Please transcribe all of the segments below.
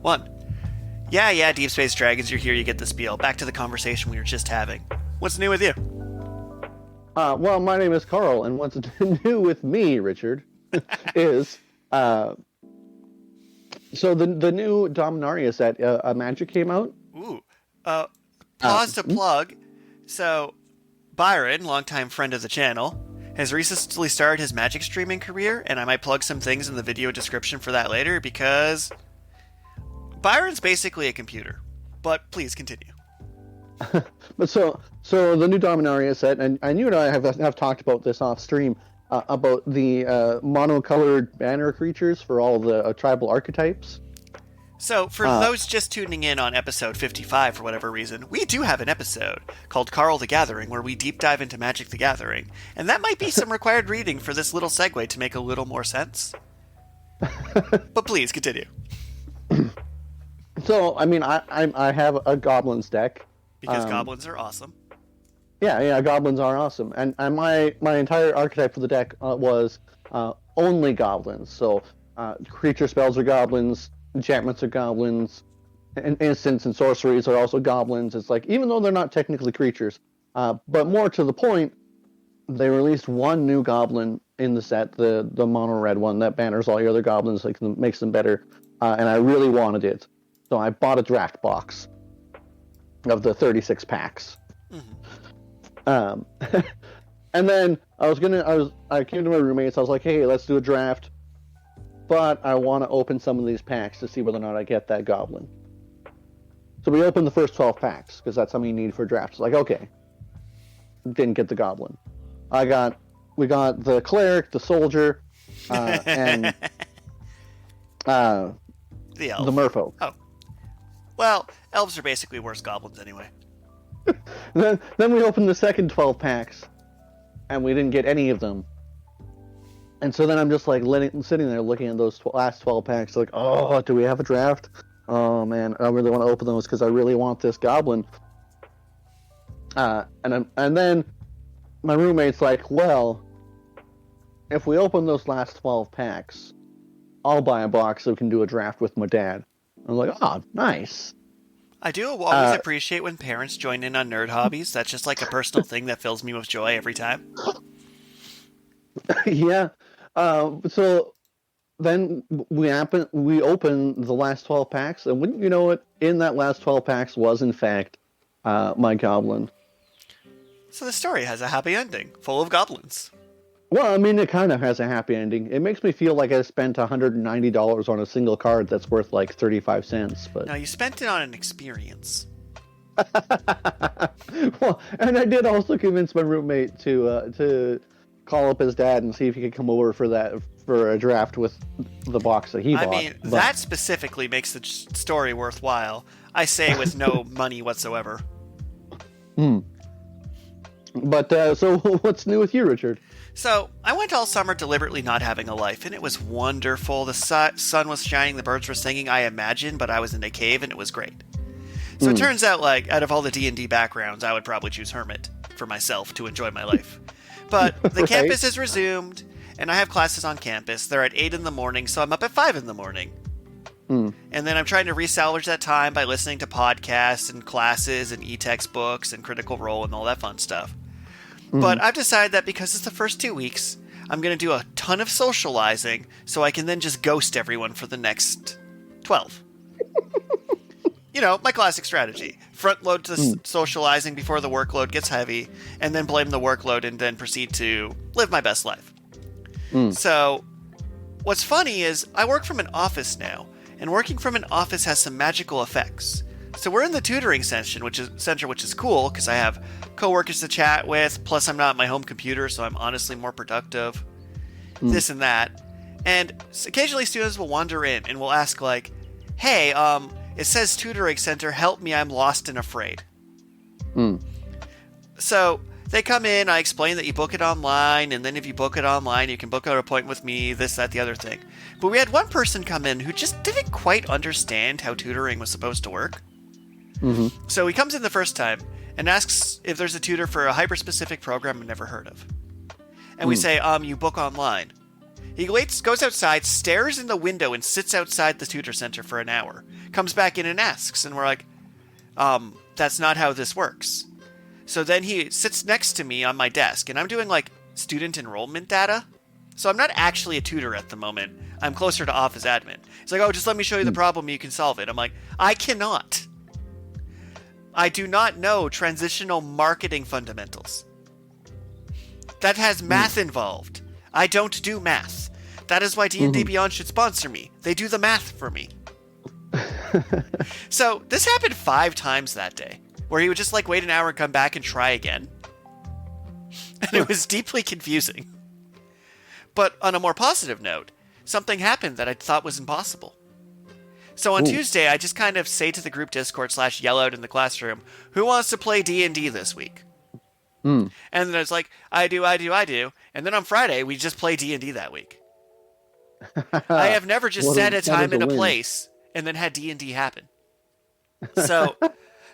One. Yeah, Deep Space Dragons, you're here, you get the spiel. Back to the conversation we were just having. What's new with you? Well, my name is Karl, and what's new with me, Richard, is so the new Dominaria set, Magic came out. Ooh. Pause to plug. So, Byron, longtime friend of the channel, has recently started his Magic streaming career, and I might plug some things in the video description for that later, because Byron's basically a computer. But please continue. But so the new Dominaria set, and you and I have talked about this off stream, about the monocolored banner creatures for all the tribal archetypes. So, for those just tuning in on episode 55 for whatever reason, we do have an episode called Karl the Gathering where we deep dive into Magic the Gathering, and that might be some required reading for this little segue to make a little more sense. But please, continue. So, I mean, I have a Goblins deck. Because Goblins are awesome. Yeah, Goblins are awesome. And my entire archetype for the deck was only Goblins. So, creature spells are Goblins, enchantments are Goblins, and instants and sorceries are also Goblins. It's like, even though they're not technically creatures, but more to the point, they released one new Goblin in the set, the mono red one that banners all your other Goblins, like makes them better, and I really wanted it. So I bought a draft box of the 36 packs. Mm-hmm. And then I came to my roommates, I was like, hey, let's do a draft. But I want to open some of these packs to see whether or not I get that Goblin. So we opened the first 12 packs, because that's something you need for a draft. It's like, okay. Didn't get the Goblin. We got the Cleric, the Soldier, and the Elf. The Merfolk. Oh. Well, Elves are basically worse Goblins anyway. Then we opened the second 12 packs, and we didn't get any of them. And so then I'm just like sitting there looking at those last 12 packs, like, oh, do we have a draft? Oh man, I really want to open those because I really want this Goblin. And then my roommate's like, well, if we open those last 12 packs, I'll buy a box so we can do a draft with my dad. I'm like, oh, nice. I do always appreciate when parents join in on nerd hobbies. That's just like a personal thing that fills me with joy every time. Yeah. So then we open the last 12 packs, and wouldn't you know it, in that last 12 packs was, in fact, my Goblin. So the story has a happy ending, full of goblins. Well, I mean, it kind of has a happy ending. It makes me feel like I spent $190 on a single card that's worth like 35 cents. But no, you spent it on an experience. Well, and I did also convince my roommate to call up his dad and see if he could come over for a draft with the box that he bought. I mean, that specifically makes the story worthwhile. I say with no money whatsoever. But so what's new with you, Richard? So, I went all summer deliberately not having a life, and it was wonderful. The sun was shining, the birds were singing, I imagine, but I was in a cave, and it was great. So it turns out, like, out of all the D&D backgrounds, I would probably choose Hermit for myself to enjoy my life. But the Right. campus is resumed, and I have classes on campus. They're at 8 in the morning, so I'm up at 5 in the morning. And then I'm trying to resalvage that time by listening to podcasts and classes and e-textbooks and Critical Role and all that fun stuff. But I've decided that because it's the first 2 weeks, I'm going to do a ton of socializing so I can then just ghost everyone for the next 12. You know, my classic strategy. Front load to socializing before the workload gets heavy, and then blame the workload and then proceed to live my best life. So, what's funny is I work from an office now, and working from an office has some magical effects. So we're in the tutoring center, which is cool, because I have coworkers to chat with, plus I'm not at my home computer, so I'm honestly more productive. This and that. And occasionally students will wander in and will ask, like, hey, it says tutoring center, help me, I'm lost and afraid. So they come in, I explain that you book it online, and then if you book it online, you can book an appointment with me, this, that, the other thing. But we had one person come in who just didn't quite understand how tutoring was supposed to work. So he comes in the first time and asks if there's a tutor for a hyper-specific program I've never heard of. And we say, you book online. He goes outside, stares in the window, and sits outside the tutor center for an hour. comes back in and asks, and we're like, that's not how this works. So then he sits next to me on my desk, and I'm doing like student enrollment data. So I'm not actually a tutor at the moment. I'm closer to office admin. He's like, oh, just let me show you the problem. You can solve it. I'm like, I cannot. I do not know transitional marketing fundamentals. That has math involved. I don't do math. That is why D&D Beyond should sponsor me. They do the math for me. So this happened 5 times that day, where he would just like wait an hour and come back and try again. And it was deeply confusing. But on a more positive note, something happened that I thought was impossible. So on Tuesday, I just kind of say to the group Discord / yell out in the classroom, who wants to play D&D this week? And then it's like, I do. And then on Friday, we just play D&D that week. I have never just set a time and a place and then had D&D happen. So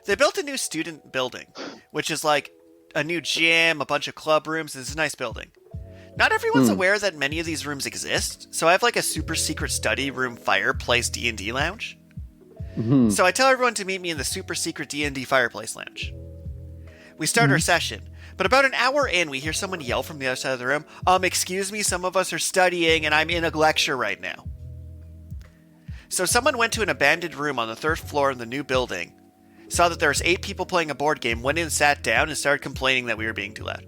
they built a new student building, which is like a new gym, a bunch of club rooms. It's a nice building. Not everyone's aware that many of these rooms exist, so I have like a super secret study room fireplace D&D lounge. So I tell everyone to meet me in the super secret D&D fireplace lounge. We start our session, but about an hour in, we hear someone yell from the other side of the room, excuse me, some of us are studying and I'm in a lecture right now. So someone went to an abandoned room on the 3rd floor in the new building, saw that there was 8 people playing a board game, went in, sat down, and started complaining that we were being too loud.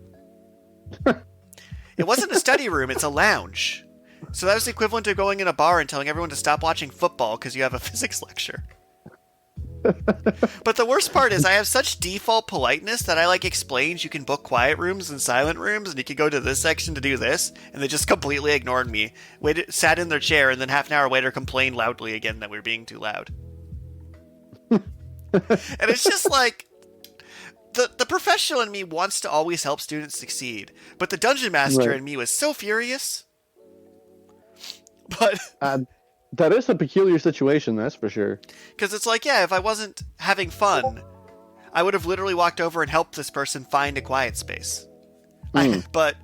It wasn't a study room, it's a lounge. So that was the equivalent of going in a bar and telling everyone to stop watching football because you have a physics lecture. But the worst part is I have such default politeness that I like explained you can book quiet rooms and silent rooms and you can go to this section to do this, and they just completely ignored me, sat in their chair, and then half an hour later complained loudly again that we were being too loud. And it's just like, the professional in me wants to always help students succeed, but the dungeon master in me was so furious. But that is a peculiar situation, that's for sure. Because it's like, yeah, if I wasn't having fun, I would have literally walked over and helped this person find a quiet space. But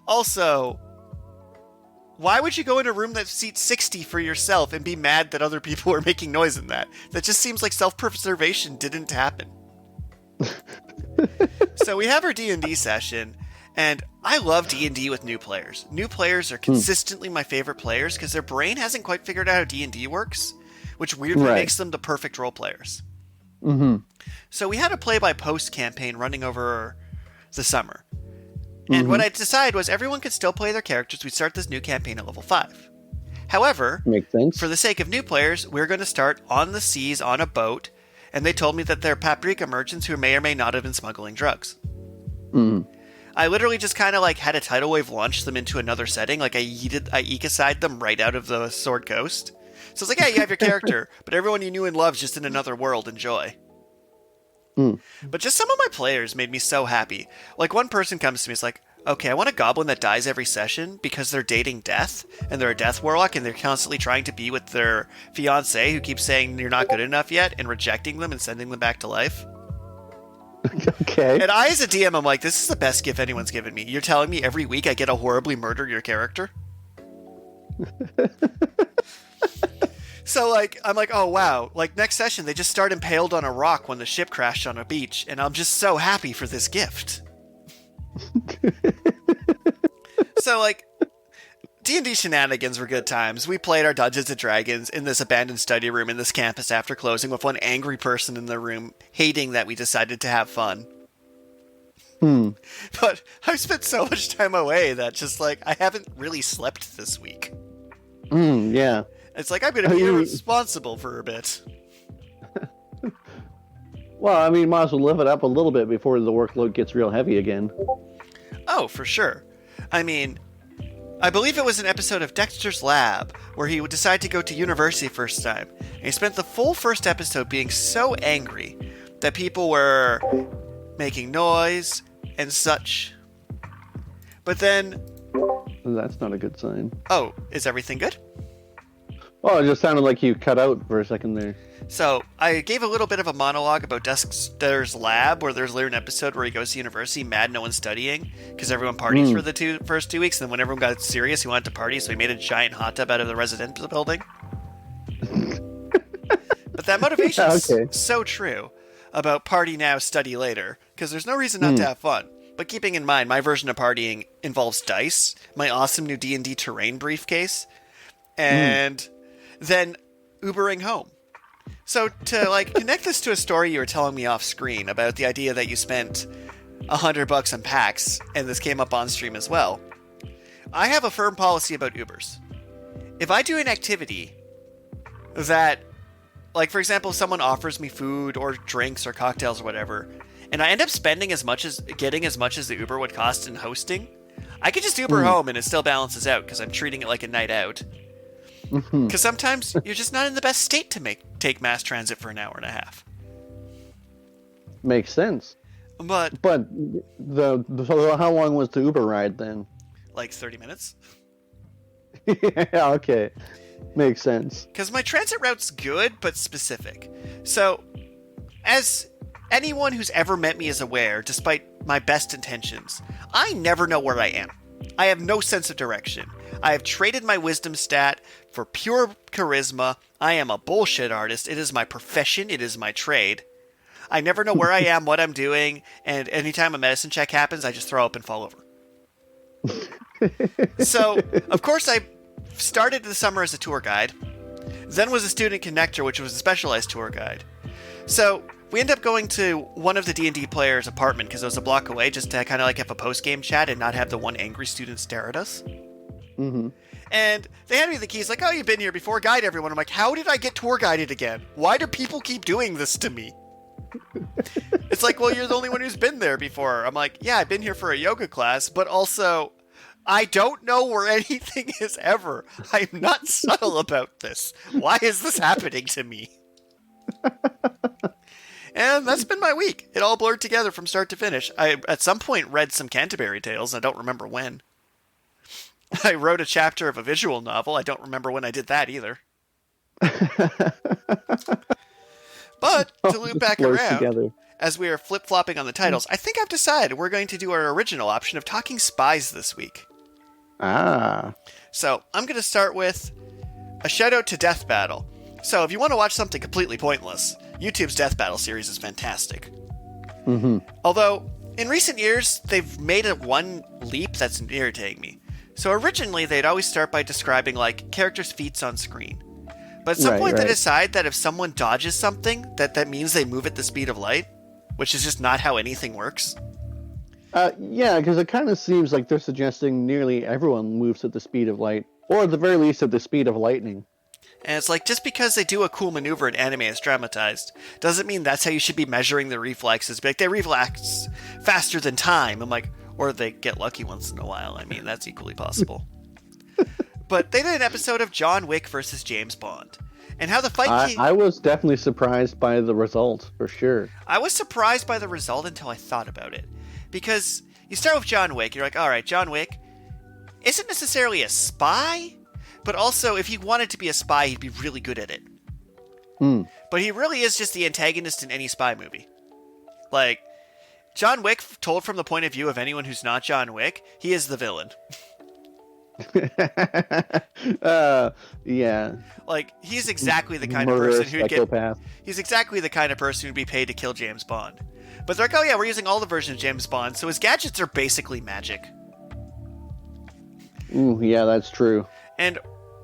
also, why would you go in a room that seats 60 for yourself and be mad that other people are making noise in that? That just seems like self-preservation didn't happen. So we have our D&D session, and I love D&D with new players. New players are consistently my favorite players because their brain hasn't quite figured out how D&D works, which weirdly makes them the perfect role players. So we had a play-by-post campaign running over the summer. And what I decided was everyone could still play their characters. We'd start this new campaign at level 5. However, makes sense. For the sake of new players, we're going to start on the seas on a boat, and they told me that they're paprika merchants who may or may not have been smuggling drugs. I literally just kind of like had a tidal wave launch them into another setting. Like I Ikasa'd them right out of the Sword Coast. So it's like, yeah, you have your character, but everyone you knew and loved just in another world. Enjoy. But just some of my players made me so happy. Like one person comes to me, it's like, okay, I want a goblin that dies every session because they're dating death and they're a death warlock and they're constantly trying to be with their fiancé who keeps saying you're not good enough yet and rejecting them and sending them back to life. Okay. And I, as a DM, I'm like, this is the best gift anyone's given me. You're telling me every week I get to horribly murder your character? So, like, I'm like, oh, wow. Like, next session, they just start impaled on a rock when the ship crashed on a beach, and I'm just so happy for this gift. So, like, D&D shenanigans were good times. We played our Dungeons and Dragons in this abandoned study room in this campus after closing with one angry person in the room hating that we decided to have fun. But I've spent so much time away that just, like, I haven't really slept this week. Yeah. It's like, I'm going to be irresponsible for a bit. Well, I mean, might as well live it up a little bit before the workload gets real heavy again. Oh, for sure. I mean, I believe it was an episode of Dexter's Lab where he would decide to go to university first time. And he spent the full first episode being so angry that people were making noise and such. But then... That's not a good sign. Oh, is everything good? Oh, it just sounded like you cut out for a second there. So, I gave a little bit of a monologue about Dexter's Lab, where there's later an episode where he goes to university mad no one's studying, because everyone parties for the first 2 weeks, and then when everyone got serious, he wanted to party, so he made a giant hot tub out of the residential building. But But that motivation is Okay. so true about party now, study later, because there's no reason not to have fun. But keeping in mind, my version of partying involves dice, my awesome new D&D terrain briefcase, and then Ubering home. So to like connect this to a story you were telling me off screen about the idea that you spent $100 on PAX, and this came up on stream as well, I have a firm policy about Ubers. If I do an activity that, like for example, someone offers me food or drinks or cocktails or whatever, and I end up spending getting as much as the Uber would cost in hosting, I could just Uber home and it still balances out because I'm treating it like a night out. Because sometimes you're just not in the best state to take mass transit for an hour and a half. Makes sense. But so how long was the Uber ride then? Like 30 minutes. Yeah, okay. Makes sense. Because my transit route's good, but specific. So, as anyone who's ever met me is aware, despite my best intentions, I never know where I am. I have no sense of direction. I have traded my wisdom stat for pure charisma. I am a bullshit artist. It is my profession. It is my trade. I never know where I am, what I'm doing, and anytime a medicine check happens, I just throw up and fall over. So, of course, I started the summer as a tour guide, then was a student connector, which was a specialized tour guide. So, we ended up going to one of the D&D players' apartment because it was a block away, just to kind of like have a post-game chat and not have the one angry student stare at us. Mm-hmm. And they handed me the keys, like, oh, you've been here before, guide everyone. I'm like, how did I get tour guided again? Why do people keep doing this to me? It's like, well, you're the only one who's been there before. I'm like, yeah, I've been here for a yoga class, but also, I don't know where anything is ever. I'm not subtle about this. Why is this happening to me? And that's been my week. It all blurred together from start to finish. I, at some point, read some Canterbury Tales. I don't remember when. I wrote a chapter of a visual novel. I don't remember when I did that either. But, to loop back around, together. As we are flip-flopping on the titles, I think I've decided we're going to do our original option of talking spies this week. Ah. So, I'm going to start with a shout-out to Death Battle. So, if you want to watch something completely pointless, YouTube's Death Battle series is fantastic. Mm-hmm. Although, in recent years, they've made one leap that's irritating me. So, originally, they'd always start by describing, like, characters' feats on screen. But at some point, they decide that if someone dodges something, that means they move at the speed of light, which is just not how anything works. Yeah, because it kind of seems like they're suggesting nearly everyone moves at the speed of light, or at the very least at the speed of lightning. And it's like, just because they do a cool maneuver in anime as dramatized, doesn't mean that's how you should be measuring the reflexes. Like, they reflex faster than time. I'm like, or they get lucky once in a while. I mean, that's equally possible. But they did an episode of John Wick versus James Bond. And how the fight I was definitely surprised by the result, for sure. I was surprised by the result until I thought about it. Because you start with John Wick, you're like, alright, John Wick isn't necessarily a spy, but also if he wanted to be a spy, he'd be really good at it. But he really is just the antagonist in any spy movie. Like, John Wick, told from the point of view of anyone who's not John Wick, he is the villain. Yeah. Like, he's exactly the kind Murderous of person who'd psychopath. He's exactly the kind of person who'd be paid to kill James Bond. But they're like, oh yeah, we're using all the versions of James Bond, so his gadgets are basically magic. Ooh, yeah, that's true. And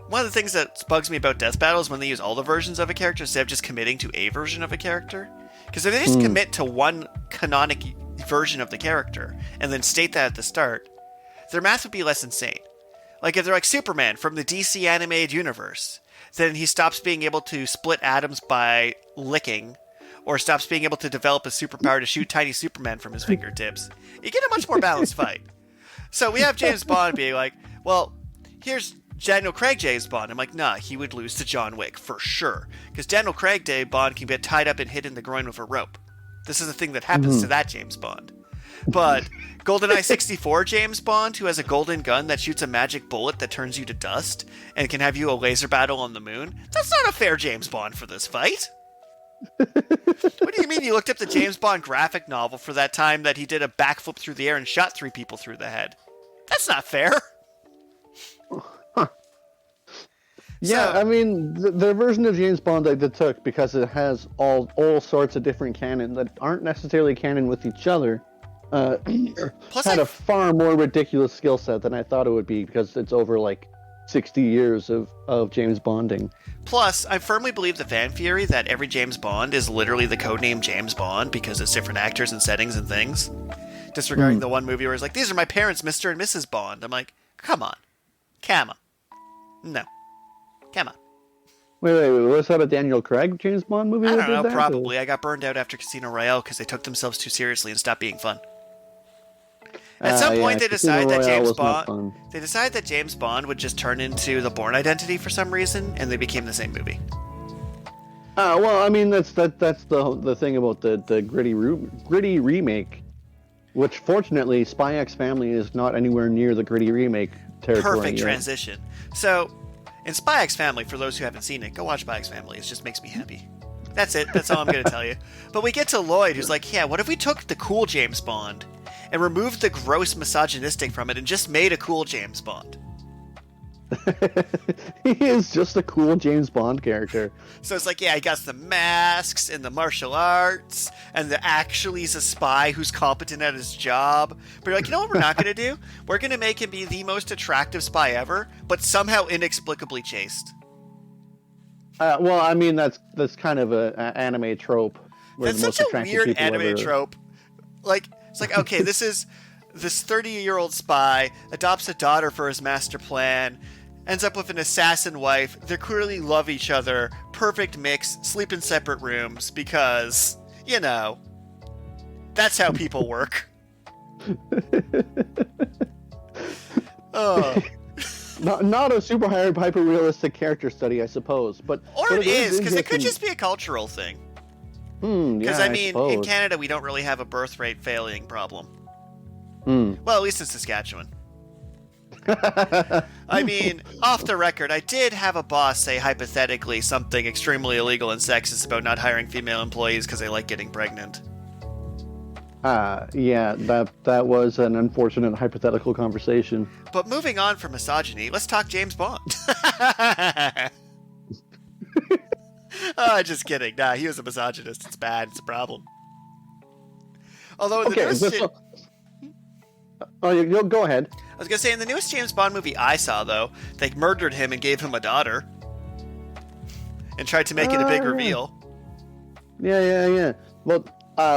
one of the things that bugs me about Death Battle is when they use all the versions of a character instead of just committing to a version of a character. Because if they just commit to one canonic version of the character and then state that at the start, their math would be less insane. Like if they're like Superman from the DC animated universe, then he stops being able to split atoms by licking, or stops being able to develop a superpower to shoot tiny Superman from his fingertips. You get a much more balanced fight. So we have James Bond being like, well, here's Daniel Craig James Bond. I'm like, nah, he would lose to John Wick, for sure. Because Daniel Craig James Bond can get tied up and hit in the groin with a rope. This is a thing that happens to that James Bond. But GoldenEye 64 James Bond, who has a golden gun that shoots a magic bullet that turns you to dust, and can have you a laser battle on the moon, that's not a fair James Bond for this fight. What do you mean you looked up the James Bond graphic novel for that time that he did a backflip through the air and shot 3 people through the head? That's not fair. Yeah, So, I mean, the version of James Bond that they took, because it has all sorts of different canon that aren't necessarily canon with each other, plus had a far more ridiculous skill set than I thought it would be, because it's over like 60 years of James Bonding. Plus, I firmly believe the fan theory that every James Bond is literally the codename James Bond because it's different actors and settings and things. Disregarding the one movie where it's like, these are my parents, Mr. and Mrs. Bond. I'm like, come on. No. Come on. Wait, was that a Daniel Craig James Bond movie? I don't know, probably. I got burned out after Casino Royale because they took themselves too seriously and stopped being fun. At some point, they decided that James Bond would just turn into the Borne identity for some reason, and they became the same movie. Well, I mean, that's the thing about the gritty remake, which fortunately, Spy X Family is not anywhere near the gritty remake territory. Perfect transition. So, in Spy X Family, for those who haven't seen it, go watch Spy X Family. It just makes me happy. That's it. That's all I'm going to tell you. But we get to Lloyd, who's like, yeah, what if we took the cool James Bond and removed the gross misogynistic from it and just made a cool James Bond? He is just a cool James Bond character. So it's like, yeah, he got the masks and the martial arts, and actually he's a spy who's competent at his job. But you're like, you know what we're not going to do? We're going to make him be the most attractive spy ever, but somehow inexplicably chaste. Well, I mean, that's kind of an anime trope. That's such a weird anime trope. Like, it's like, okay, this 30-year-old spy adopts a daughter for his master plan, ends up with an assassin wife. They clearly love each other. Perfect mix. Sleep in separate rooms because, that's how people work. Oh. Not a super hyper realistic character study, I suppose. But it is, because it could just be a cultural thing. Because, I mean, in Canada, we don't really have a birth rate failing problem. Well, at least in Saskatchewan. I mean, off the record, I did have a boss say hypothetically something extremely illegal and sexist about not hiring female employees because they like getting pregnant. Yeah, that was an unfortunate hypothetical conversation. But moving on from misogyny, let's talk James Bond. Oh, just kidding. Nah, he was a misogynist. It's bad. It's a problem. Although in the newest... you go ahead. I was going to say, in the newest James Bond movie I saw, though, they murdered him and gave him a daughter. And tried to make it a big reveal. Yeah. Well,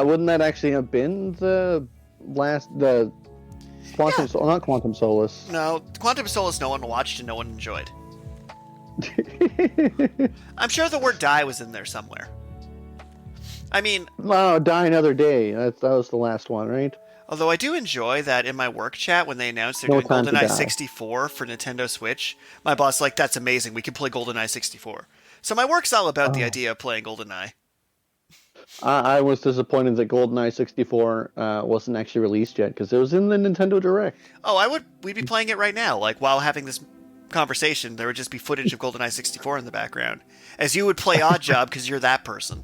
wouldn't that actually have been the Quantum... Yeah. Not Quantum Solace. No, Quantum Solace no one watched and no one enjoyed. I'm sure the word die was in there somewhere. I mean... No, Die Another Day. That was the last one, right? Although I do enjoy that in my work chat when they announced they're doing GoldenEye 64 for Nintendo Switch, my boss like, that's amazing, we can play GoldenEye 64. So my work's all about the idea of playing GoldenEye. I was disappointed that GoldenEye 64 wasn't actually released yet, because it was in the Nintendo Direct. Oh, we'd be playing it right now. Like, while having this conversation, there would just be footage of GoldenEye 64 in the background. As you would play Oddjob, because you're that person.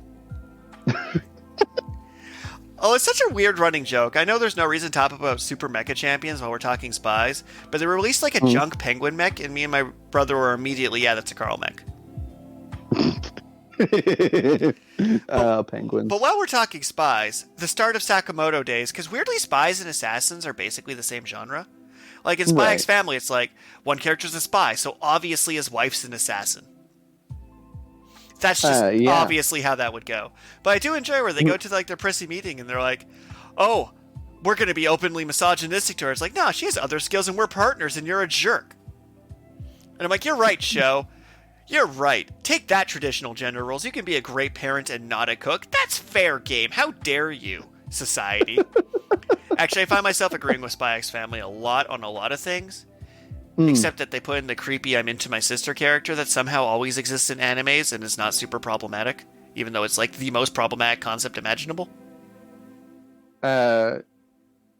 Oh, it's such a weird running joke. I know there's no reason to talk about Super Mecha Champions while we're talking spies, but they released like a junk penguin mech, and me and my brother were immediately, yeah, that's a Karl mech. Penguins. But while we're talking spies, the start of Sakamoto days, because weirdly spies and assassins are basically the same genre. Like in Spy X Family, it's like, one character's a spy, so obviously his wife's an assassin. That's just obviously how that would go. But I do enjoy where they go to like their prissy meeting and they're like, oh, we're going to be openly misogynistic to her. It's like, no, she has other skills and we're partners and you're a jerk. And I'm like, you're right, show. You're right. Take that, traditional gender roles. You can be a great parent and not a cook. That's fair game. How dare you, society? Actually, I find myself agreeing with Spy X Family a lot on a lot of things. Except that they put in the creepy I'm into my sister character that somehow always exists in animes and is not super problematic, even though it's like the most problematic concept imaginable. Yeah,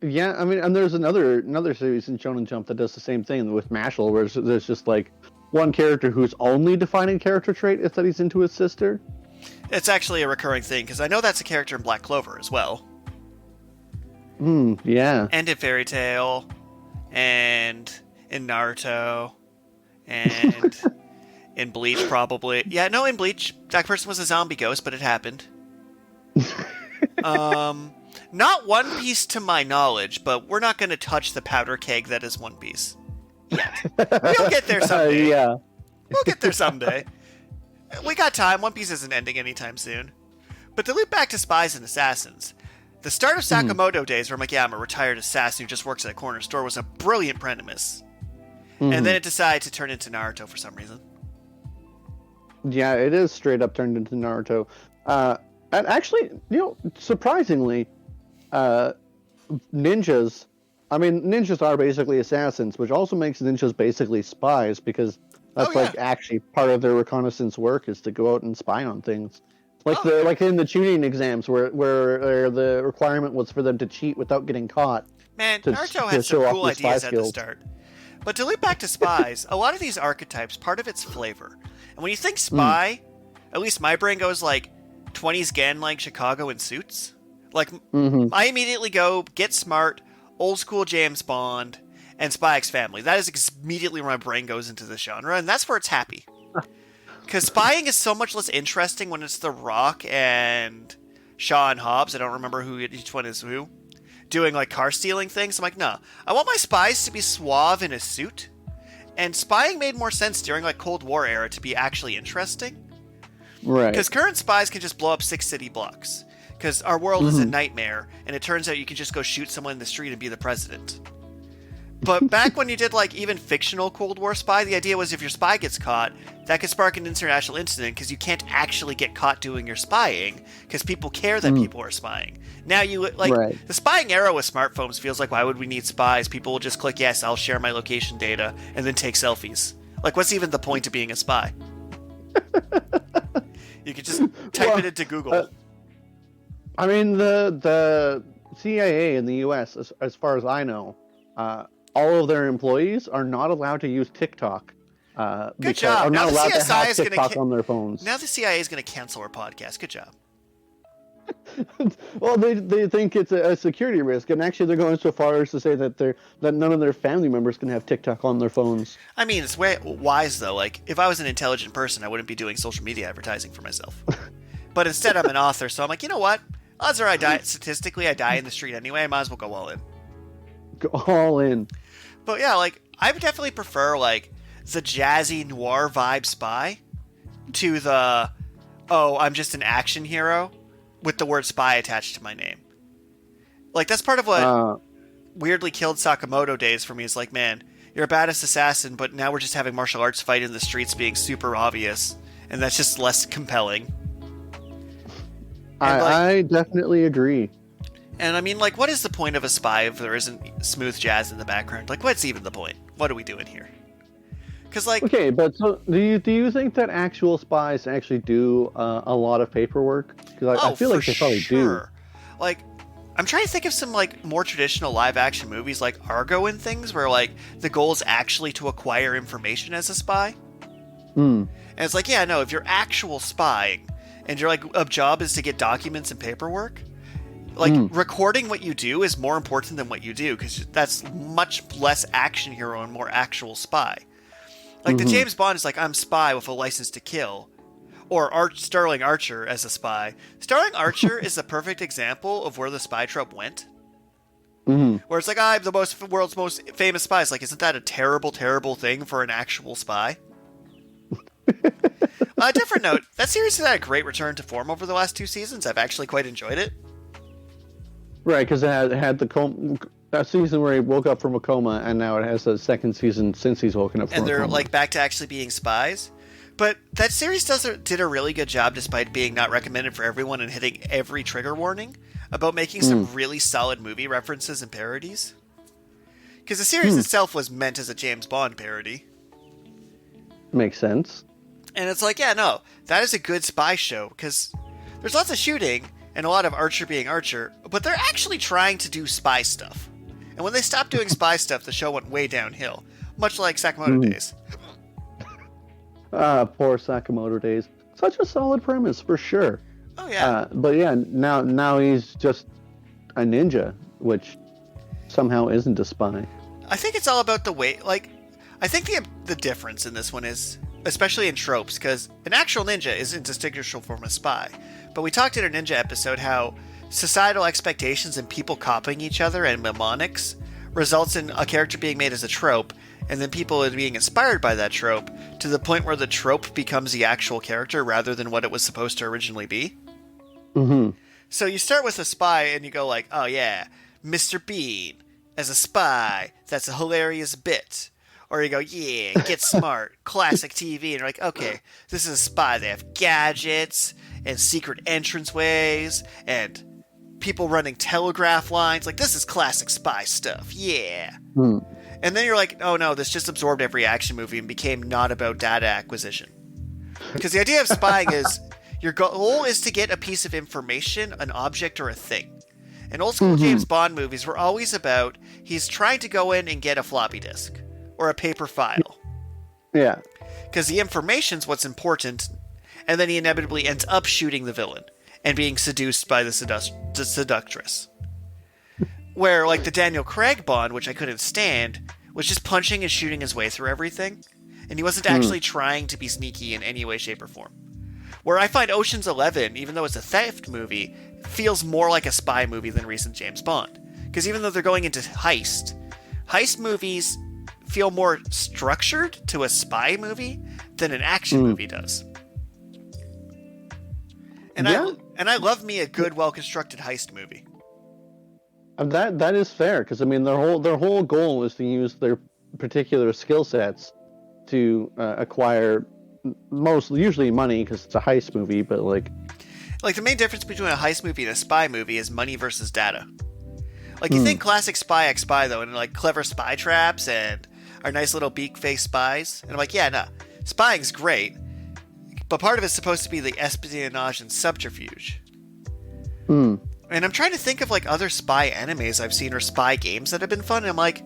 I mean, and there's another series in Shonen Jump that does the same thing with Mashal, where there's just like one character whose only defining character trait is that he's into his sister. It's actually a recurring thing, because I know that's a character in Black Clover as well. Yeah. And in Fairy Tail, and in Naruto, and In Bleach, probably. Yeah, no, in Bleach, that person was a zombie ghost, but it happened. Not One Piece to my knowledge, but we're not going to touch the powder keg that is One Piece. Yet. We'll get there someday. Yeah. We'll get there someday. We got time. One Piece isn't ending anytime soon. But to loop back to Spies and Assassins, the start of Sakamoto days where I'm like, yeah, I'm a retired assassin who just works at a corner store was a brilliant premise. And then it decided to turn into Naruto for some reason. Yeah, it is straight up turned into Naruto. And actually, surprisingly, ninjas, ninjas are basically assassins, which also makes ninjas basically spies, because that's actually part of their reconnaissance work is to go out and spy on things. Like in the tuning exams where the requirement was for them to cheat without getting caught. Man, Naruto had some cool ideas at the start. But to loop back to spies, a lot of these archetypes, part of it's flavor. And when you think spy, at least my brain goes like 20s gang like Chicago in suits. Like, I immediately go Get Smart, old school James Bond, and Spy X Family. That is immediately where my brain goes into the genre, and that's where it's happy. Because spying is so much less interesting when it's The Rock and Shaw and Hobbs. I don't remember who each one is who. Doing like car stealing things. I'm like, no. I want my spies to be suave in a suit. And spying made more sense during like Cold War era to be actually interesting. Right. Because current spies can just blow up 6 city blocks. Because our world is a nightmare, and it turns out you can just go shoot someone in the street and be the president. But back when you did like even fictional Cold War spy, the idea was if your spy gets caught, that could spark an international incident because you can't actually get caught doing your spying because people care that people are spying. Now the spying era with smartphones feels like, why would we need spies? People will just click yes, I'll share my location data and then take selfies. Like, what's even the point of being a spy? You could just type it into Google. The CIA in the U.S., as far as I know, all of their employees are not allowed to use TikTok. Good job. Are now not the allowed CSI to have is TikTok on their phones. Now the CIA is going to cancel our podcast. Good job. Well, they think it's a security risk, and actually they're going so far as to say that none of their family members can have TikTok on their phones. I mean, it's way wise though. Like, if I was an intelligent person, I wouldn't be doing social media advertising for myself. But instead, I'm an author, so I'm like, you know what? Odds are statistically I die in the street anyway. I might as well go all in. Go all in. But yeah, like, I would definitely prefer like the jazzy noir vibe spy to the I'm just an action hero with the word spy attached to my name. Like, that's part of what weirdly killed Sakamoto days for me. Is like, man, you're a badass assassin, but now we're just having martial arts fight in the streets being super obvious, and that's just less compelling. I definitely agree. And I mean, like, what is the point of a spy if there isn't smooth jazz in the background? Like, what's even the point? What are we doing here? Because, like... Okay, but so do you think that actual spies actually do a lot of paperwork? Because I feel like they probably do. Like, I'm trying to think of some, like, more traditional live-action movies like Argo and things where, like, the goal is actually to acquire information as a spy. And it's like, yeah, no, if you're actual spying and your, like, job is to get documents and paperwork... Like, recording what you do is more important than what you do, because that's much less action hero and more actual spy. Like, the James Bond is like, I'm spy with a license to kill. Or Sterling Archer as a spy. Sterling Archer is a perfect example of where the spy trope went. Where it's like, I'm the world's most famous spy. It's like, isn't that a terrible, terrible thing for an actual spy? On a different note, that series has had a great return to form over the last 2 seasons. I've actually quite enjoyed it. Right, because it had that season where he woke up from a coma, and now it has a second season since he's woken up from a coma. And they're like back to actually being spies. But that series did a really good job, despite being not recommended for everyone and hitting every trigger warning, about making some really solid movie references and parodies. Because the series itself was meant as a James Bond parody. Makes sense. And it's like, yeah, no, that is a good spy show, because there's lots of shooting and a lot of Archer being Archer, but they're actually trying to do spy stuff. And when they stopped doing spy stuff, the show went way downhill, much like Sakamoto days. Poor Sakamoto days. Such a solid premise, for sure. Oh, yeah. But yeah, now he's just a ninja, which somehow isn't a spy. I think it's all about the way, like, I think the difference in this one is especially in tropes, because an actual ninja is indistinguishable from a spy. But we talked in our ninja episode how societal expectations and people copying each other and mnemonics results in a character being made as a trope, and then people being inspired by that trope to the point where the trope becomes the actual character rather than what it was supposed to originally be. Mm-hmm. So you start with a spy and you go like, oh yeah, Mr. Bean as a spy, that's a hilarious bit. Or you go, yeah, Get Smart, classic TV, and you're like, okay, this is a spy. They have gadgets and secret entranceways and people running telegraph lines. Like, this is classic spy stuff, yeah. And then you're like, oh no, this just absorbed every action movie and became not about data acquisition. Because the idea of spying is your goal is to get a piece of information, an object, or a thing. And old school James Bond movies were always about he's trying to go in and get a floppy disk or a paper file. Yeah. Because the information's what's important, and then he inevitably ends up shooting the villain and being seduced by the seductress. Where, like, the Daniel Craig Bond, which I couldn't stand, was just punching and shooting his way through everything, and he wasn't actually trying to be sneaky in any way, shape, or form. Where I find Ocean's 11, even though it's a theft movie, feels more like a spy movie than recent James Bond. Because even though they're going into heist movies feel more structured to a spy movie than an action movie does. And I love me a good, well-constructed heist movie. That is fair, because I mean their whole goal is to use their particular skill sets to acquire usually money, because it's a heist movie, but like the main difference between a heist movie and a spy movie is money versus data. Like, you think classic Spy X Spy, though, and like clever spy traps and our nice little beak-faced spies. And I'm like, yeah, no, spying's great, but part of it's supposed to be the espionage and subterfuge. And I'm trying to think of like other spy animes I've seen or spy games that have been fun, and I'm like,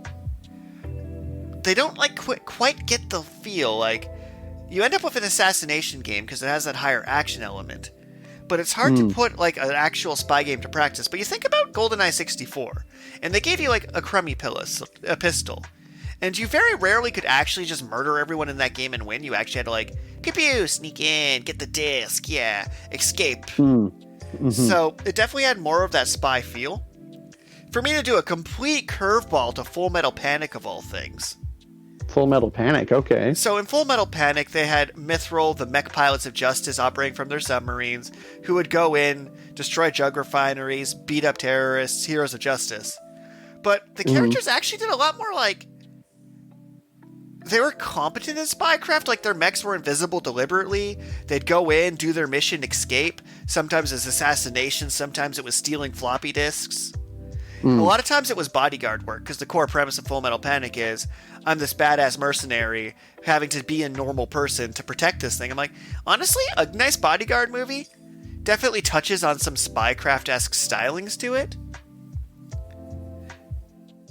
they don't like quite get the feel. Like, you end up with an assassination game because it has that higher action element. But it's hard to put, like, an actual spy game to practice. But you think about GoldenEye 64, and they gave you, like, a crummy a pistol. And you very rarely could actually just murder everyone in that game and win. You actually had to, like, pew-pew, sneak in, get the disc, yeah, escape. So it definitely had more of that spy feel. For me to do a complete curveball to Full Metal Panic, of all things. Full Metal Panic, okay. So in Full Metal Panic, they had Mithril, the mech pilots of justice, operating from their submarines, who would go in, destroy drug refineries, beat up terrorists, heroes of justice. But the characters actually did a lot more, like, they were competent in spycraft. Like, their mechs were invisible deliberately. They'd go in, do their mission, escape. Sometimes it was assassination, sometimes it was stealing floppy disks. A lot of times it was bodyguard work, because the core premise of Full Metal Panic is, I'm this badass mercenary having to be a normal person to protect this thing. I'm like, honestly, a nice bodyguard movie definitely touches on some spycraft-esque stylings to it.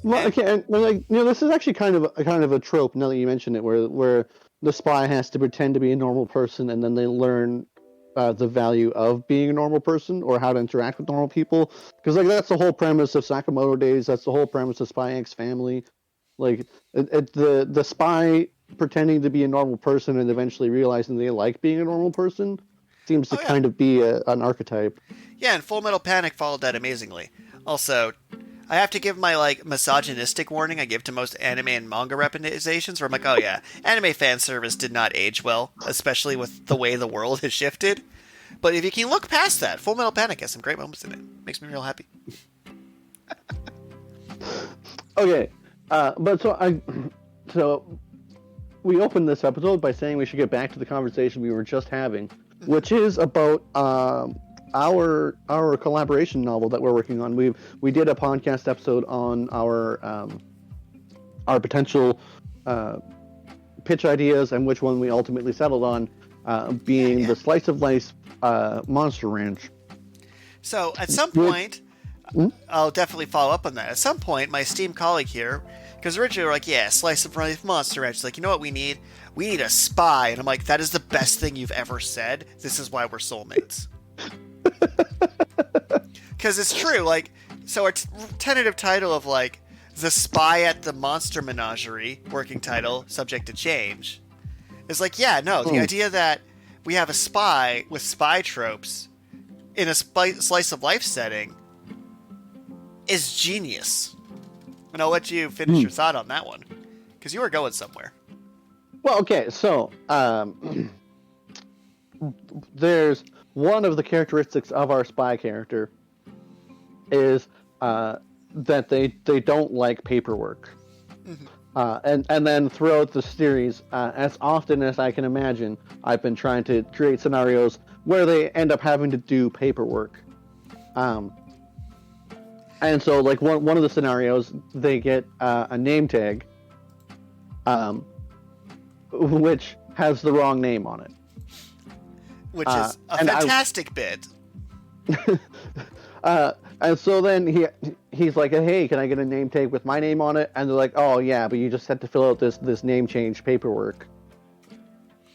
Well, okay, and like, you know, this is actually kind of a trope. Now that you mention it, where the spy has to pretend to be a normal person, and then they learn the value of being a normal person or how to interact with normal people. Because like that's the whole premise of Sakamoto Days. That's the whole premise of Spy X Family. Like the spy pretending to be a normal person and eventually realizing they like being a normal person seems to kind of be an archetype. Yeah, and Full Metal Panic followed that amazingly. Also, I have to give my, like, misogynistic warning I give to most anime and manga representations, where I'm like, oh yeah, anime fan service did not age well, especially with the way the world has shifted. But if you can look past that, Full Metal Panic has some great moments in it. Makes me real happy. Okay, but so we opened this episode by saying we should get back to the conversation we were just having, which is about our collaboration novel that we're working on. We did a podcast episode on our potential pitch ideas, and which one we ultimately settled on being the Slice of Life Monster Ranch. So at some point, I'll definitely follow up on that. At some point, my esteemed colleague here, because originally we were like, yeah, Slice of Life Monster Ranch. She's like, you know what we need? We need a spy. And I'm like, that is the best thing you've ever said. This is why we're soulmates. Because it's true, like, so our tentative title of, like, The Spy at the Monster Menagerie, working title, subject to change, It's like, yeah, no, the idea that we have a spy with spy tropes in a slice of life setting is genius. And I'll let you finish your thought on that one, because you were going somewhere. Well, okay, so there's one of the characteristics of our spy character is that they don't like paperwork. And then throughout the series, as often as I can imagine, I've been trying to create scenarios where they end up having to do paperwork. And so, like, one of the scenarios, they get a name tag, which has the wrong name on it. Which is a fantastic bit. And so then he's like, hey, can I get a name tag with my name on it? And they're like, oh, yeah, but you just had to fill out this name change paperwork.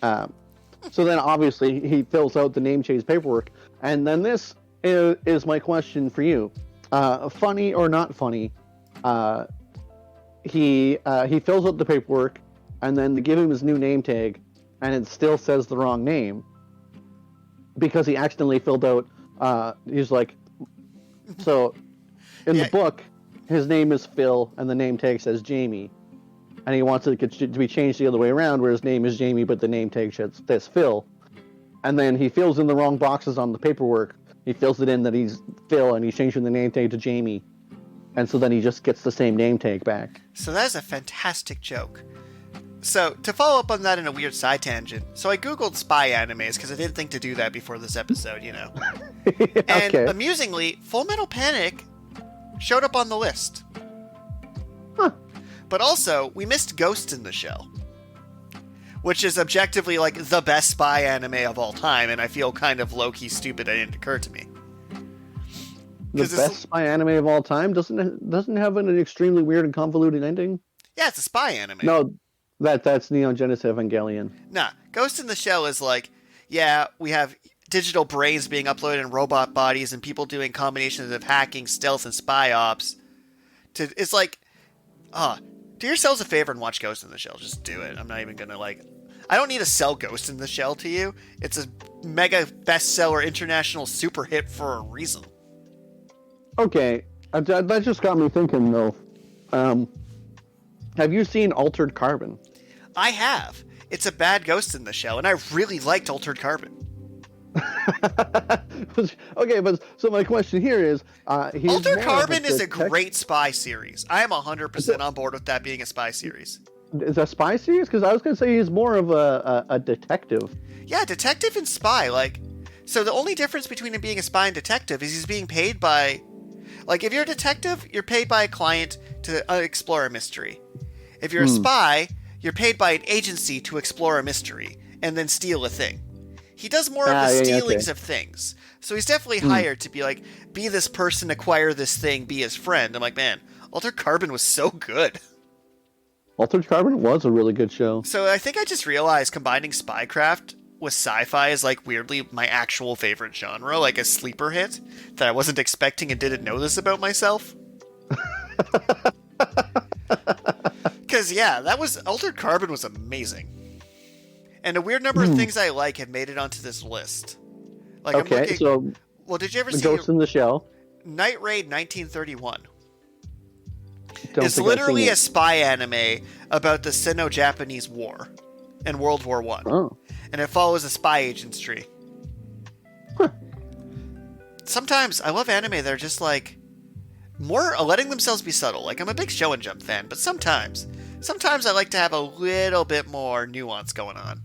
So then, obviously, he fills out the name change paperwork. And then this is my question for you. Funny or not funny, he fills out the paperwork, and then they give him his new name tag, and it still says the wrong name. Because he accidentally filled out, he's like, so in the book, his name is Phil, and the name tag says Jamie. And he wants it to be changed the other way around, where his name is Jamie, but the name tag says Phil. And then he fills in the wrong boxes on the paperwork. He fills it in that he's Phil, and he's changing the name tag to Jamie. And so then he just gets the same name tag back. So that is a fantastic joke. So, to follow up on that in a weird side tangent, so I googled spy animes because I didn't think to do that before this episode, you know. And amusingly, Full Metal Panic showed up on the list. Huh. But also, we missed Ghost in the Shell, which is objectively like the best spy anime of all time, and I feel kind of low-key stupid it didn't occur to me. The best spy anime of all time doesn't have an extremely weird and convoluted ending? Yeah, it's a spy anime. No, that's Neon Genesis Evangelion. Nah, Ghost in the Shell is like, yeah, we have digital brains being uploaded in robot bodies and people doing combinations of hacking, stealth, and spy ops. It's like, do yourselves a favor and watch Ghost in the Shell. Just do it. I'm not even gonna I don't need to sell Ghost in the Shell to you. It's a mega bestseller international super hit for a reason. Okay, that just got me thinking though. Have you seen Altered Carbon? I have. It's a bad Ghost in the Shell, and I really liked Altered Carbon. Okay, but so my question here is... Altered Carbon is a great spy series. I am 100% on board with that being a spy series. Is that a spy series? Because I was going to say he's more of a detective. Yeah, detective and spy. So the only difference between him being a spy and detective is he's being paid by... if you're a detective, you're paid by a client to explore a mystery. If you're a spy, you're paid by an agency to explore a mystery and then steal a thing. He does more of the stealings of things. So he's definitely hired to be this person, acquire this thing, be his friend. I'm like, man, Altered Carbon was so good. Altered Carbon was a really good show. So I think I just realized combining spycraft with sci-fi is weirdly my actual favorite genre, a sleeper hit that I wasn't expecting and didn't know this about myself. Because, Altered Carbon was amazing. And a weird number of things I like have made it onto this list. Did you ever see Ghost in the Shell? Night Raid 1931. It's literally a spy anime about the Sino-Japanese War and World War I. Oh. And it follows a spy agent's tree. Huh. Sometimes I love anime that are just more letting themselves be subtle. I'm a big Show and Jump fan, but sometimes I like to have a little bit more nuance going on.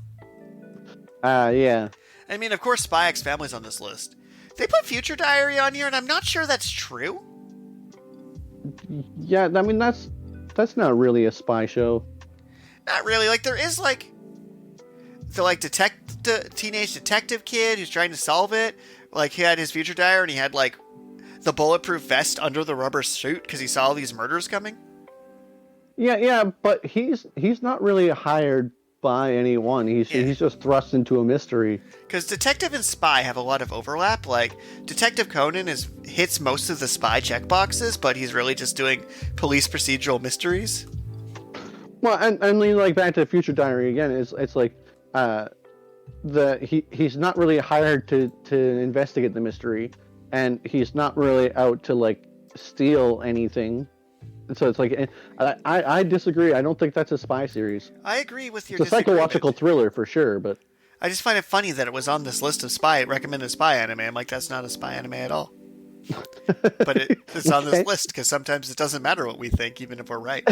Yeah. I mean, of course, Spy X Family's on this list. They put Future Diary on here, and I'm not sure that's true. Yeah, I mean, that's not really a spy show. Not really. There is, the teenage detective kid who's trying to solve it. He had his Future Diary, and he had, the bulletproof vest under the rubber suit because he saw all these murders coming. Yeah, but he's not really hired by anyone. He's just thrust into a mystery. Because detective and spy have a lot of overlap. Detective Conan hits most of the spy checkboxes, but he's really just doing police procedural mysteries. Well, and back to Future Diary again. It's he's not really hired to investigate the mystery, and he's not really out to like steal anything. So it's like I disagree. I don't think that's a spy series. I agree with your. It's a psychological thriller for sure, but I just find it funny that it was on this list of recommended spy anime. I'm like, that's not a spy anime at all. But it's on this list because sometimes it doesn't matter what we think, even if we're right.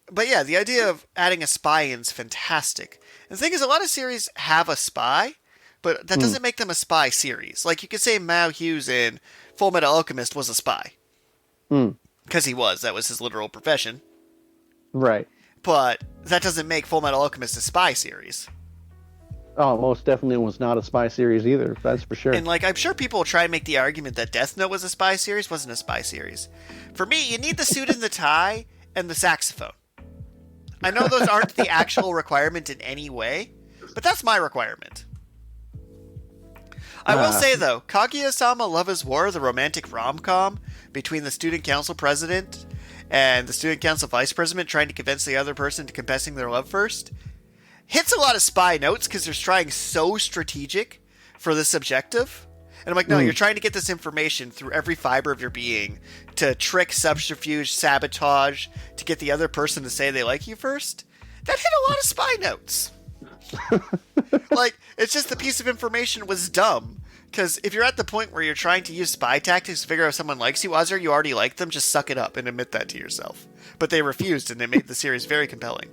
But yeah, the idea of adding a spy in is fantastic. And the thing is, a lot of series have a spy, but that doesn't make them a spy series. Like, you could say Mao Hughes in Full Metal Alchemist was a spy. Because he was. That was his literal profession. Right. But that doesn't make Full Metal Alchemist a spy series. Oh, most definitely was not a spy series either. That's for sure. And, like, I'm sure people will try and make the argument that Death Note was a spy series. Wasn't a spy series. For me, you need the suit and the tie and the saxophone. I know those aren't the actual requirement in any way, but that's my requirement. I will say, though, Kaguya-sama Love is War, the romantic rom-com between the student council president and the student council vice president trying to convince the other person to confessing their love first, hits a lot of spy notes because they're trying so strategic for this objective. And I'm like, no, you're trying to get this information through every fiber of your being to trick, subterfuge, sabotage, to get the other person to say they like you first. That hit a lot of spy notes. Like, it's just the piece of information was dumb. Because if you're at the point where you're trying to use spy tactics to figure out if someone likes you, odds are you already like them, just suck it up and admit that to yourself. But they refused, and they made the series very compelling.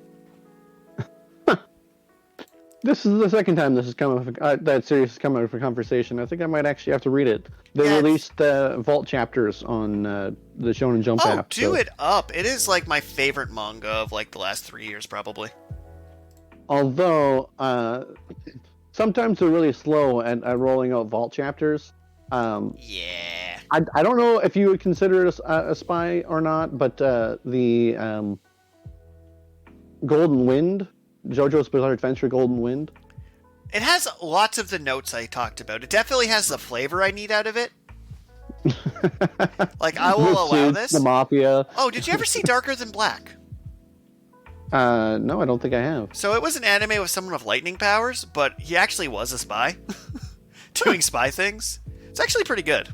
This is the second time this has come up, that series has come up for conversation. I think I might actually have to read it. They released Vault chapters on the Shonen Jump app. Oh, do it up. It is like my favorite manga of like the last 3 years, probably. Although, sometimes they're really slow at rolling out Vault chapters. Yeah. I don't know if you would consider it a spy or not, but the Golden Wind, JoJo's Bizarre Adventure Golden Wind. It has lots of the notes I talked about. It definitely has the flavor I need out of it. Like, I will allow this. The Mafia. Oh, did you ever see Darker Than Black? No, I don't think I have. So it was an anime with someone with lightning powers, but he actually was a spy. Doing spy things. It's actually pretty good.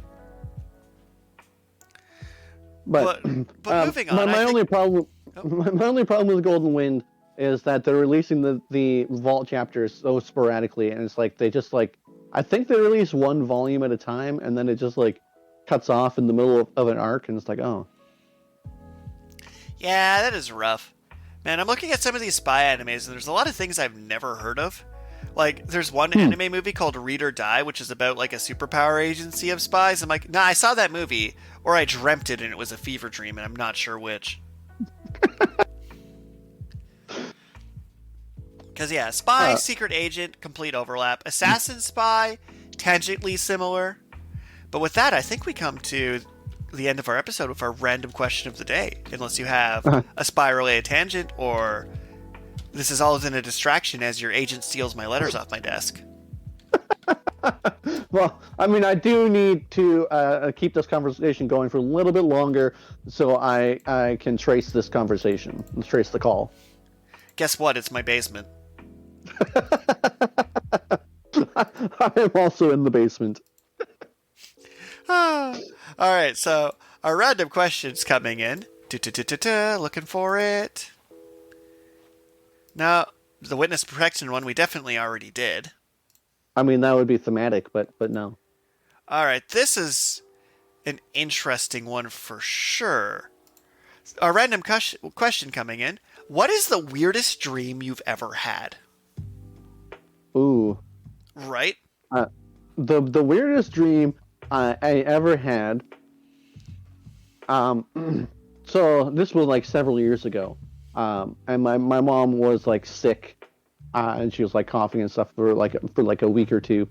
But moving on. My only problem with Golden Wind is that they're releasing the Vault chapters so sporadically, and it's like they just like, I think they release one volume at a time, and then it just like cuts off in the middle of an arc, and it's like, oh. Yeah, that is rough. Man, I'm looking at some of these spy animes, and there's a lot of things I've never heard of. Like, there's one anime movie called Read or Die, which is about like a superpower agency of spies. I'm like, nah, I saw that movie, or I dreamt it and it was a fever dream, and I'm not sure which. Because, yeah, spy, secret agent, complete overlap. Assassin spy, tangentially similar. But with that, I think we come to the end of our episode with our random question of the day. Unless you have a spy-related tangent, or this is all in a distraction as your agent steals my letters off my desk. Well, I mean, I do need to keep this conversation going for a little bit longer so I can trace this conversation, trace the call. Guess what? It's my basement. I am also in the basement. All right, so our random question's coming in. Looking for it. Now, the witness protection one we definitely already did. I mean, that would be thematic, but no. All right, this is an interesting one for sure. Our random question coming in. What is the weirdest dream you've ever had? Ooh. Right? The weirdest dream I ever had. So this was like several years ago. And my mom was like sick, and she was like coughing and stuff for like a week or two.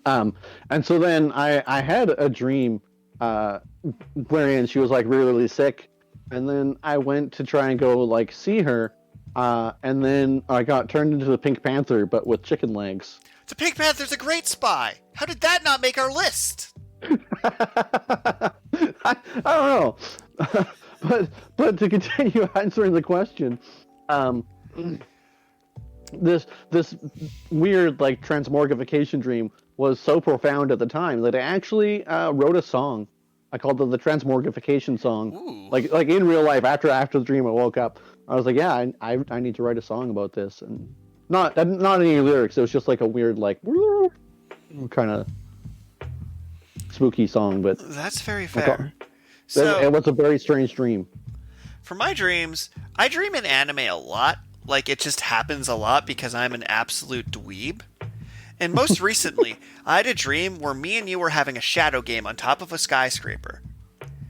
And so then I had a dream wherein she was like really, really sick, and then I went to try and go like see her, and then I got turned into the Pink Panther but with chicken legs. The Pink Panther's a great spy. How did that not make our list? I don't know. But to continue answering the question, this weird like transmorgification dream was so profound at the time that I actually wrote a song. I called it the transmorgification song. Ooh. Like in real life, after the dream, I woke up. I was like, yeah, I need to write a song about this, and not any lyrics. It was just like a weird like kind of spooky song. But that's very fair. So it was a very strange dream. For my dreams, I dream in anime a lot. Like, it just happens a lot because I'm an absolute dweeb. And most recently, I had a dream where me and you were having a shadow game on top of a skyscraper.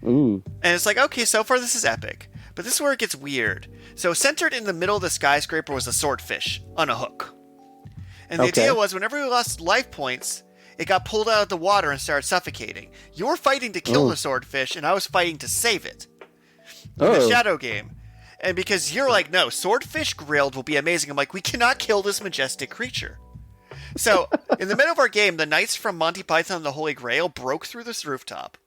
Ooh. And it's like, okay, so far this is epic. But this is where it gets weird. So centered in the middle of the skyscraper was a swordfish on a hook. And the idea was whenever we lost life points, it got pulled out of the water and started suffocating. You were fighting to kill the swordfish, and I was fighting to save it. In the shadow game. And because you're like, no, swordfish grilled will be amazing. I'm like, we cannot kill this majestic creature. So, in the middle of our game, the knights from Monty Python and the Holy Grail broke through this rooftop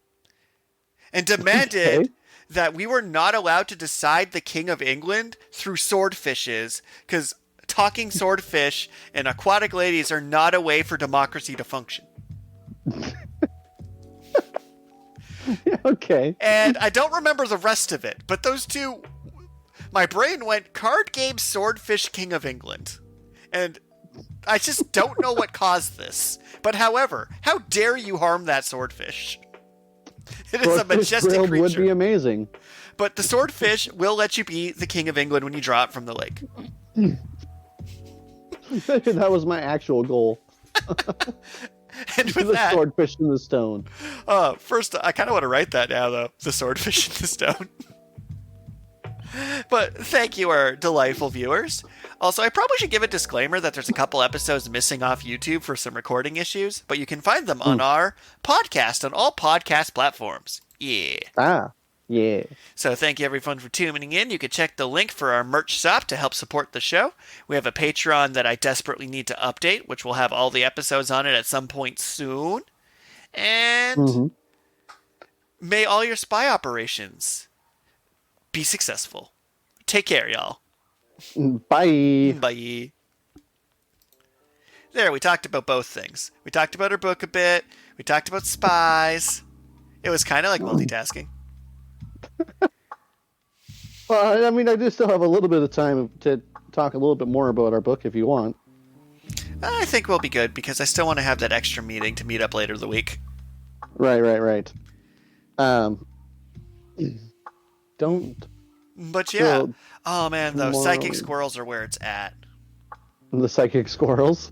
and demanded that we were not allowed to decide the King of England through swordfishes, because talking swordfish and aquatic ladies are not a way for democracy to function. Okay. And I don't remember the rest of it, but those two... My brain went, card game swordfish King of England. And I just don't know what caused this. But however, how dare you harm that swordfish? It is a majestic creature. Would be amazing. But the swordfish will let you be the King of England when you draw it from the lake. That was my actual goal. And with the that... swordfish in the stone. First, I kind of want to write that now, though. The swordfish in the stone. But thank you, our delightful viewers. Also, I probably should give a disclaimer that there's a couple episodes missing off YouTube for some recording issues, but you can find them on our podcast on all podcast platforms. Yeah. Yeah. So thank you, everyone, for tuning in. You can check the link for our merch shop to help support the show. We have a Patreon that I desperately need to update, which will have all the episodes on it at some point soon. And may all your spy operations be successful. Take care, y'all. Bye. Bye. There, we talked about both things. We talked about her book a bit. We talked about spies. It was kind of like multitasking. Well, I mean, I do still have a little bit of time to talk a little bit more about our book if you want. I think we'll be good because I still want to have that extra meeting to meet up later the week. Right. Don't. But yeah. Oh man, those psychic squirrels are where it's at. The psychic squirrels?